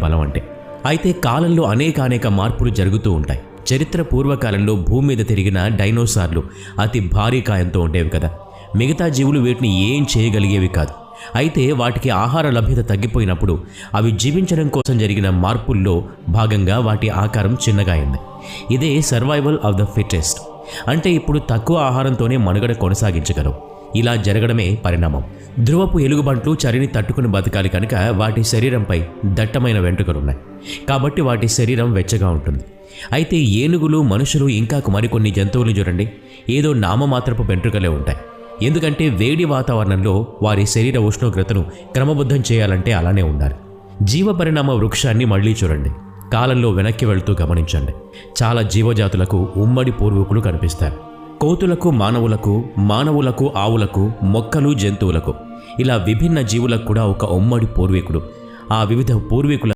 బలం అంటే. అయితే కాలంలో అనేక మార్పులు జరుగుతూ ఉంటాయి. చరిత్ర పూర్వకాలంలో భూమి మీద తిరిగిన డైనోసార్లు అతి భారీ కాయంతో ఉండేవి కదా. మిగతా జీవులు వీటిని ఏం చేయగలిగేవి కాదు. అయితే వాటికి ఆహార లభ్యత తగ్గిపోయినప్పుడు అవి జీవించడం కోసం జరిగిన మార్పుల్లో భాగంగా వాటి ఆకారం చిన్నగా అయింది. ఇదే సర్వైవల్ ఆఫ్ ద ఫిట్టెస్ట్. అంటే ఇప్పుడు తక్కువ ఆహారంతోనే మనుగడ కొనసాగించగలవు. ఇలా జరగడమే పరిణామం. ధ్రువపు ఎలుగుబంట్లు చలిని తట్టుకుని బతకాలి కనుక వాటి శరీరంపై దట్టమైన వెంట్రుకలున్నాయి. కాబట్టి వాటి శరీరం వెచ్చగా ఉంటుంది. అయితే ఏనుగులు, మనుషులు, ఇంకా మరికొన్ని జంతువులు చూడండి, ఏదో నామమాత్రపు వెంట్రుకలే ఉంటాయి. ఎందుకంటే వేడి వాతావరణంలో వారి శరీర ఉష్ణోగ్రతను క్రమబద్ధం చేయాలంటే అలానే ఉండాలి. జీవపరిణామ వృక్షాన్ని మళ్ళీ చూడండి. కాలంలో వెనక్కి వెళుతూ గమనించండి. చాలా జీవజాతులకు ఉమ్మడి పూర్వీకులు కనిపిస్తారు. కోతులకు మానవులకు, మానవులకు ఆవులకు, మొక్కలు, జంతువులకు, ఇలా విభిన్న జీవులకు కూడా ఒక ఉమ్మడి పూర్వీకుడు. ఆ వివిధ పూర్వీకుల